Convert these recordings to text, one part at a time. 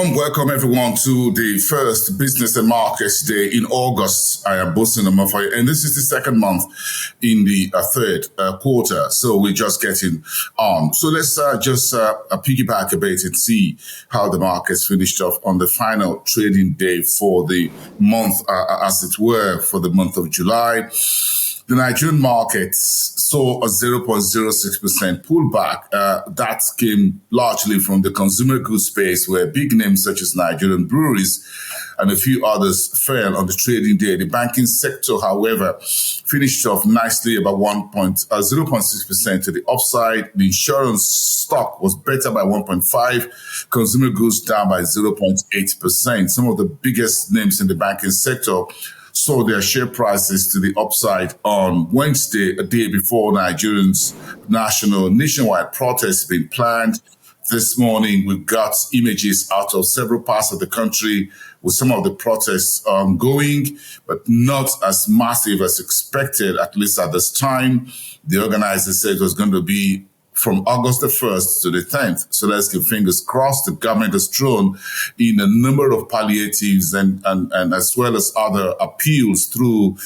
warm welcome, everyone, to the first Business and Markets Day in August. I am Bosin Omofoye, and this is the second month in the third quarter. So we're just getting on. So let's just piggyback a bit and see how the markets finished off on the final trading day for the month, as it were, for the month of July. The Nigerian markets saw a 0.06% pullback. That came largely from the consumer goods space, where big names such as Nigerian breweries and a few others fell on the trading day. The banking sector, however, finished off nicely about 0.6% to the upside. The insurance stock was better by 1.5%. Consumer goods down by 0.8%. Some of the biggest names in the banking sector saw their share prices to the upside on Wednesday, a day before Nigerians' nationwide protests being planned. This morning, we've got images out of several parts of the country with some of the protests ongoing, but not as massive as expected, at least at this time. The organizers said it was going to be from August the 1st to the 10th. So let's keep fingers crossed. The government has thrown in a number of palliatives and as well as other appeals through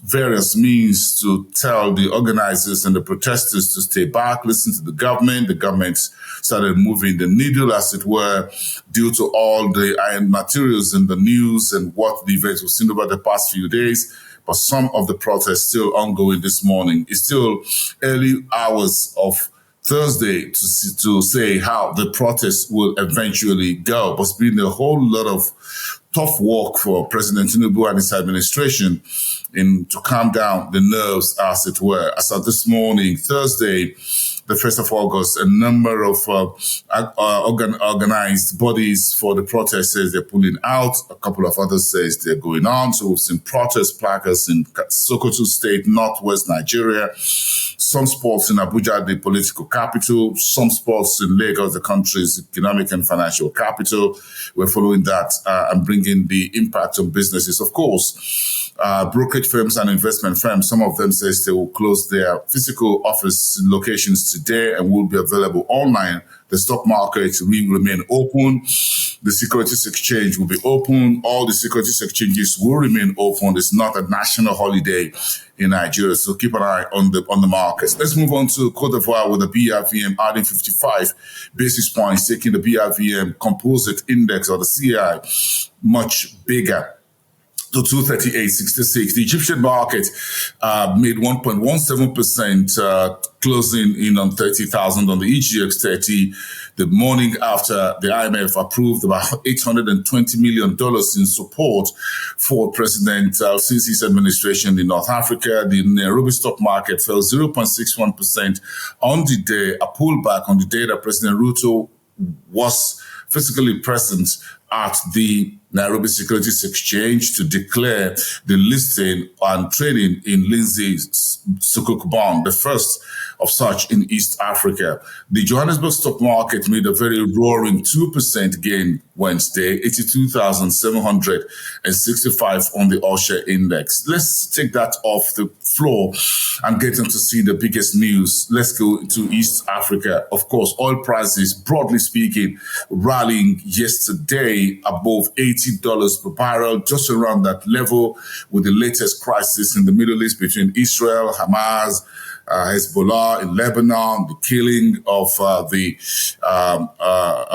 various means to tell the organizers and the protesters to stay back, listen to the government. The government started moving the needle, as it were, due to all the iron materials in the news and what the events we've seen over the past few days. But some of the protests still ongoing this morning. It's still early hours of Thursday to say how the protests will eventually go. But it's been a whole lot of tough work for President Tinubu and his administration to calm down the nerves, as it were. As of this morning, Thursday, the 1st of August, a number of organized bodies for the protest says they're pulling out. A couple of others says they're going on. So we've seen protest placards in Sokoto State, northwest Nigeria. Some spots in Abuja, the political capital. Some spots in Lagos, the country's economic and financial capital. We're following that and bringing the impact on businesses. Of course, brokerage firms and investment firms, some of them says they will close their physical office locations today and will be available online. The stock market will remain open. The Securities Exchange will be open. All the Securities Exchanges will remain open. It's not a national holiday in Nigeria, so keep an eye on the markets. Let's move on to Cote d'Ivoire with the BRVM adding 55 basis points, taking the BRVM Composite Index, or the CI, much bigger to 238.66. The Egyptian market made 1.17%, closing in on 30,000 on the EGX 30. The morning after the IMF approved about $820 million in support for President Sisi's administration in North Africa, the Nairobi stock market fell 0.61% on the day, a pullback on the day that President Ruto was physically present at the Nairobi Securities Exchange to declare the listing and trading in Lindsay's Sukuk bond, the first of such in East Africa. The Johannesburg stock market made a very roaring 2% gain Wednesday, 82,765 on the All-Share Index. Let's take that off the floor and get into see the biggest news. Let's go to East Africa. Of course, oil prices, broadly speaking, rallying yesterday above $80 per barrel, just around that level with the latest crisis in the Middle East between Israel, Hamas, Hezbollah in Lebanon, the killing of the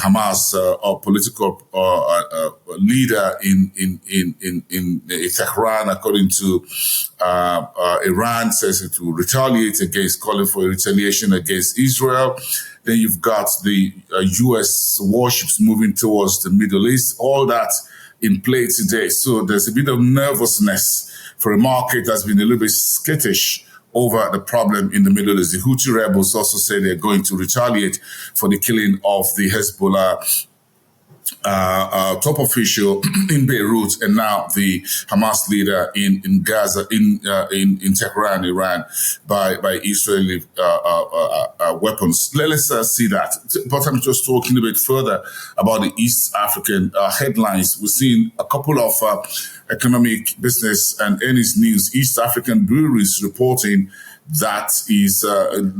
Hamas political leader in Tehran, according to Iran, says it will retaliate against, calling for retaliation against Israel. Then you've got the U.S. warships moving towards the Middle East, all that in play today. So there's a bit of nervousness for a market that's been a little bit skittish over the problem in the Middle East. The Houthi rebels also say they're going to retaliate for the killing of the Hezbollah top official in Beirut, and now the Hamas leader in Gaza, in Tehran, Iran, by Israeli weapons. Let's see that. But I'm just talking a bit further about the East African headlines. We're seeing a couple of economic, business, and earnings news. East African breweries reporting that is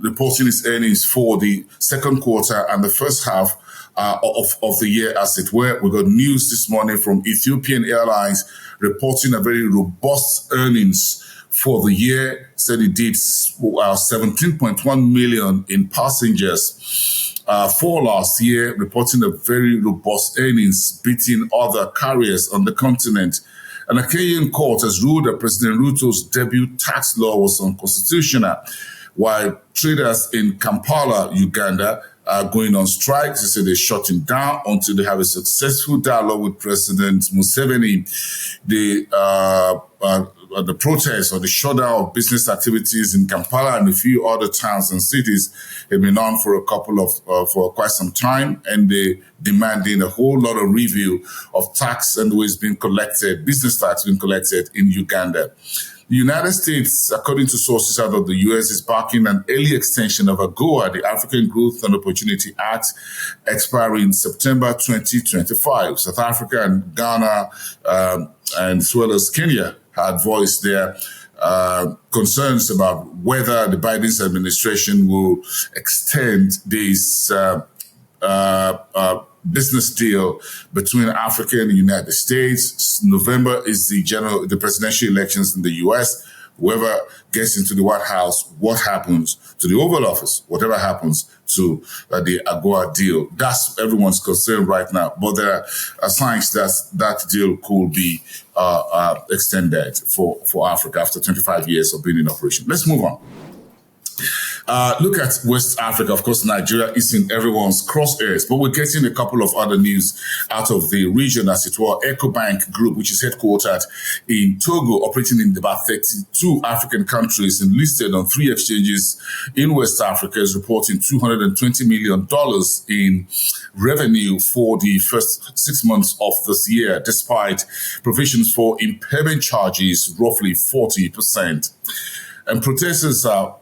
reporting its earnings for the second quarter and the first half of the year, as it were. We got news this morning from Ethiopian Airlines reporting a very robust earnings for the year. Said it did 17.1 million in passengers for last year, reporting a very robust earnings, beating other carriers on the continent. And a Kenyan court has ruled that President Ruto's debut tax law was unconstitutional, while traders in Kampala, Uganda, are going on strike. They say they're shutting down until they have a successful dialogue with President Museveni. The protests or the shutdown of business activities in Kampala and a few other towns and cities have been on for for quite some time, and they're demanding a whole lot of review of tax and ways being collected, business tax being collected in Uganda. The United States, according to sources out of the U.S., is backing an early extension of AGOA, the African Growth and Opportunity Act, expiring September 2025. South Africa and Ghana, and as well as Kenya, had voiced their concerns about whether the Biden administration will extend this business deal between Africa and the United States. November is the presidential elections in the U.S. Whoever gets into the White House, what happens to the Oval Office, whatever happens to the AGOA deal. That's everyone's concern right now. But there are signs that that deal could be extended for Africa after 25 years of being in operation. Let's move on. Look at West Africa. Of course, Nigeria is in everyone's crosshairs, but we're getting a couple of other news out of the region, as it were. Ecobank Group, which is headquartered in Togo, operating in about 32 African countries and listed on 3 exchanges in West Africa, is reporting $220 million in revenue for the first 6 months of this year, despite provisions for impairment charges, roughly 40%. And protesters are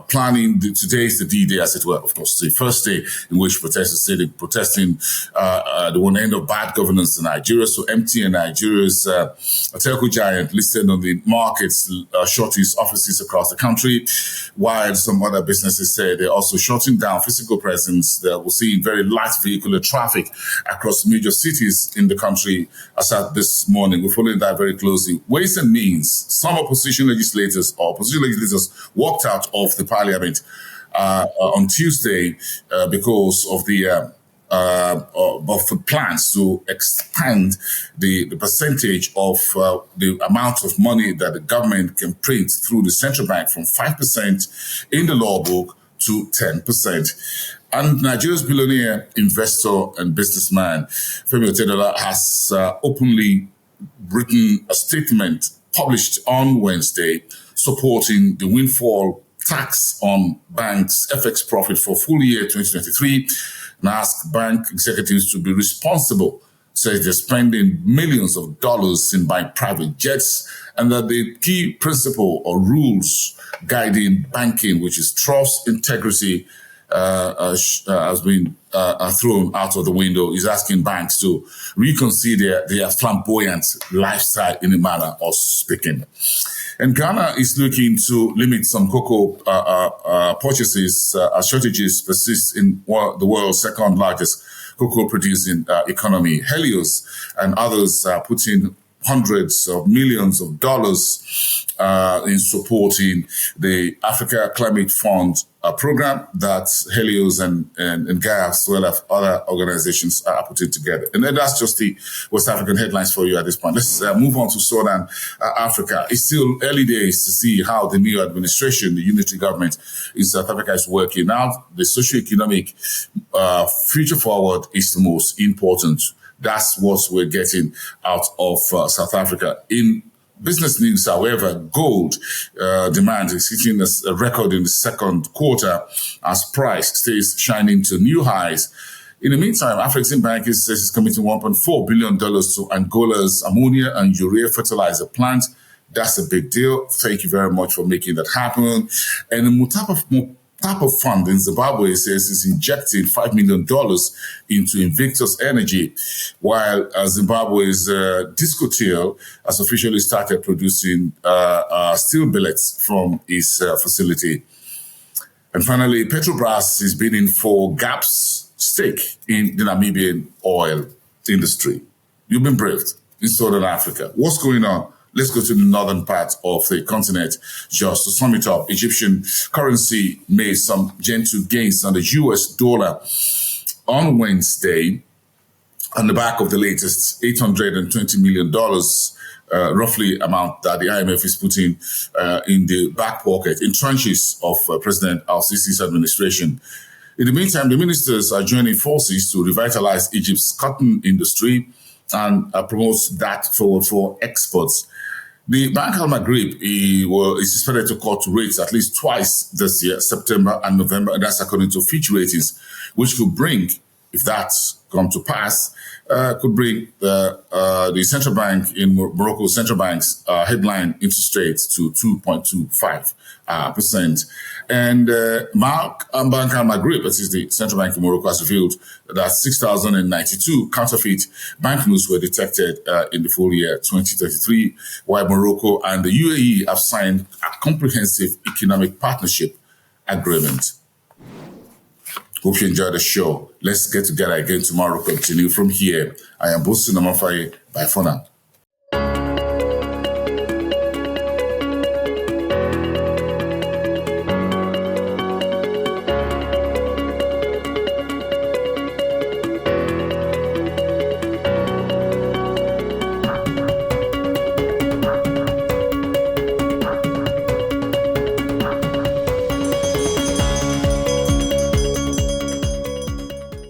planning, today is the D-Day, as it were, of course, the first day in which protesters say they're protesting the one end of bad governance in Nigeria. So MTN Nigeria's a telco giant listed on the markets, shut its offices across the country, while some other businesses say they're also shutting down physical presence. We're seeing very light vehicular traffic across major cities in the country as at this morning. We're following that very closely. Ways and means, some opposition legislators walked out of the parliament on Tuesday because of the plans to expand the percentage of the amount of money that the government can print through the central bank from 5% in the law book to 10%. And Nigeria's billionaire investor and businessman Femi Otedola has openly written a statement published on Wednesday supporting the windfall tax on banks' FX profit for full year 2023 and asked bank executives to be responsible, says they're spending millions of dollars in buying private jets, and that the key principle or rules guiding banking, which is trust, integrity, has been thrown out of the window. Is asking banks to reconsider their flamboyant lifestyle, in a manner of speaking. And Ghana is looking to limit some cocoa purchases as shortages persist in the world's second largest cocoa producing economy. Helios and others are putting hundreds of millions of dollars in supporting the Africa Climate Fund program that Helios and Gaia, as well as other organizations, are putting together. And then that's just the West African headlines for you at this point. Let's move on to Southern Africa. It's still early days to see how the new administration, the unitary government in South Africa, is working out. The socio-economic future forward is the most important. That's what we're getting out of South Africa. In business news, however, gold demand is hitting a record in the second quarter as price stays shining to new highs. In the meantime, Afreximbank says it's committing $1.4 billion to Angola's ammonia and urea fertilizer plant. That's a big deal. Thank you very much for making that happen. And the Mutapa Fund in Zimbabwe says it's injecting $5 million into Invictus Energy, while Zimbabwe's Discosteel has officially started producing steel billets from its facility. And finally, Petrobras is bidding for GAP's stake in the Namibian oil industry. You've been briefed in Southern Africa. What's going on? Let's go to the northern part of the continent. Just to sum it up, Egyptian currency made some gentle gains on the US dollar on Wednesday on the back of the latest $820 million, roughly amount that the IMF is putting in the back pocket in tranches of President al-Sisi's administration. In the meantime, the ministers are joining forces to revitalize Egypt's cotton industry and promote that forward for exports. The Ethiopian Group is expected to cut rates at least twice this year, September and November, and that's according to Fitch ratings, which could bring, if that's come to pass, could bring the central bank in Morocco, central bank's headline interest rate to 2.25%. And Bank Group, that is the central bank in Morocco, has revealed that 6,092 counterfeit banknotes were detected in the full year 2033, while Morocco and the UAE have signed a comprehensive economic partnership agreement. Hope you enjoyed the show. Let's get together again tomorrow. Continue from here. I am Bosun Amafaye. Bye for now.